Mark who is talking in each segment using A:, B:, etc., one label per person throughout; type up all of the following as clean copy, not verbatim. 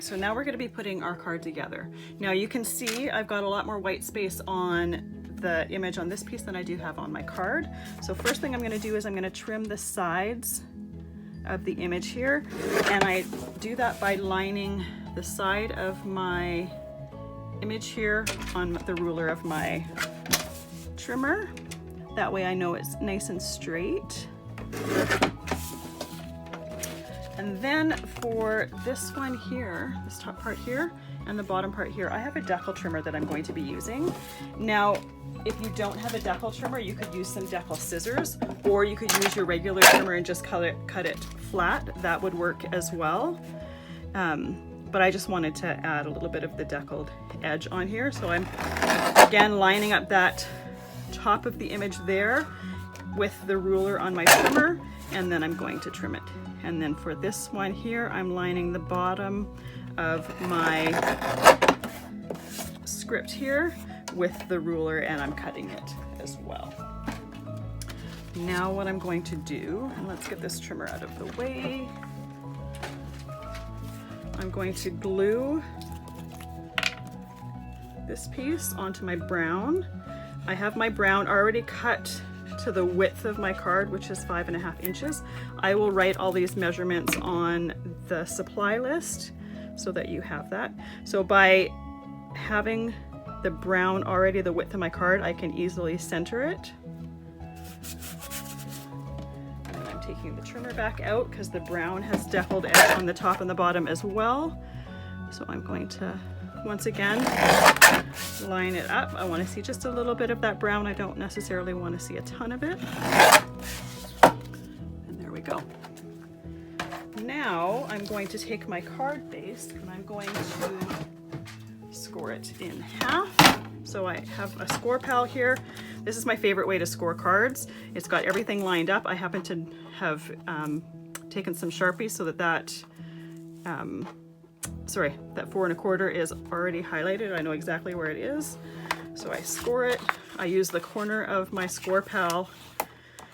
A: right, so now we're going to be putting our card together. Now you can see I've got a lot more white space on the image on this piece than I do have on my card. So first thing I'm going to do is I'm going to trim the sides of the image here, and I do that by lining the side of my image here on the ruler of my trimmer. That way I know it's nice and straight. And then for this one here, this top part here and the bottom part here, I have a decal trimmer that I'm going to be using. Now, if you don't have a decal trimmer, you could use some decal scissors, or you could use your regular trimmer and just cut it flat. That would work as well. But I just wanted to add a little bit of the deckled edge on here. So I'm again lining up that top of the image there with the ruler on my trimmer, and then I'm going to trim it. And then for this one here, I'm lining the bottom of my script here with the ruler, and I'm cutting it as well. Now what I'm going to do, and let's get this trimmer out of the way, I'm going to glue this piece onto my brown. I have my brown already cut to the width of my card, which is 5.5 inches. I will write all these measurements on the supply list so that you have that. So by having the brown already the width of my card, I can easily center it. And I'm taking the trimmer back out because the brown has deckled edge on the top and the bottom as well. So I'm going to once again line it up. I want to see just a little bit of that brown. I don't necessarily want to see a ton of it. And there we go. Now I'm going to take my card base and I'm going to score it in half. So I have a score pal here. This is my favorite way to score cards. It's got everything lined up. I happen to have taken some Sharpies so that that 4 1/4 is already highlighted. I know exactly where it is. So I score it. I use the corner of my score pal,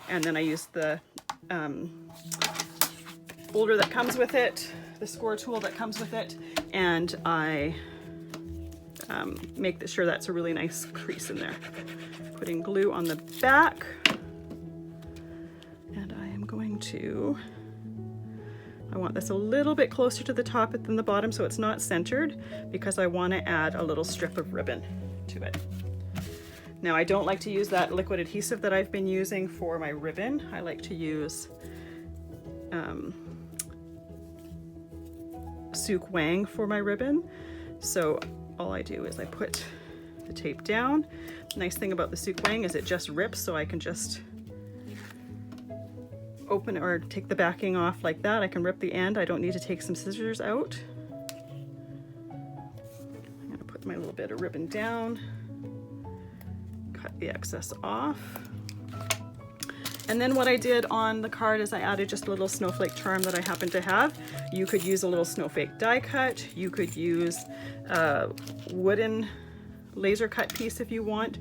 A: and then I use the folder that comes with it, the score tool that comes with it, and I make sure that's a really nice crease in there. Putting glue on the back, and I am going to, I want this a little bit closer to the top than the bottom so it's not centered, because I want to add a little strip of ribbon to it. Now I don't like to use that liquid adhesive that I've been using for my ribbon. I like to use Sook Wang for my ribbon. So all I do is I put the tape down. The nice thing about the Sook Wang is it just rips, so I can just open or take the backing off like that. I can rip the end. I don't need to take some scissors out. I'm gonna put my little bit of ribbon down, cut the excess off. And then what I did on the card is I added just a little snowflake charm that I happen to have. You could use a little snowflake die cut. You could use a wooden laser cut piece if you want.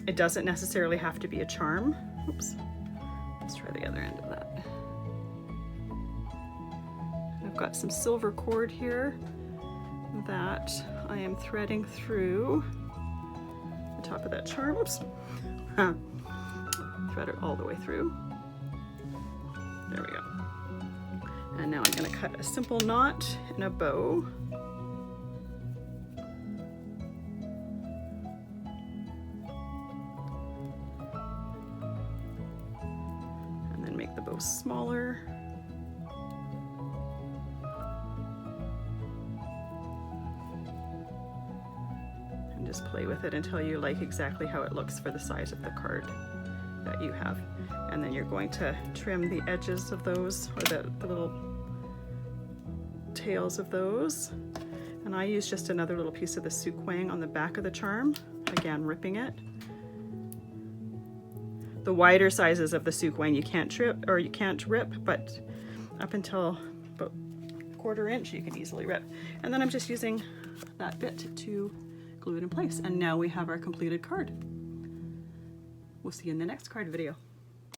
A: It doesn't necessarily have to be a charm. Oops. Let's try the other end of that. I've got some silver cord here that I am threading through the top of that charm. Oops. Thread it all the way through. There we go. And now I'm going to cut a simple knot in a bow. And then make the bow smaller. And just play with it until you like exactly how it looks for the size of the card that you have. And then you're going to trim the edges of those, or the little tails of those. And I use just another little piece of the Sook Wang on the back of the charm, again ripping it. The wider sizes of the Sook Wang you can't trip, or you can't rip, but up until about 1/4 inch you can easily rip. And then I'm just using that bit to glue it in place. And now we have our completed card. We'll see you in the next card video.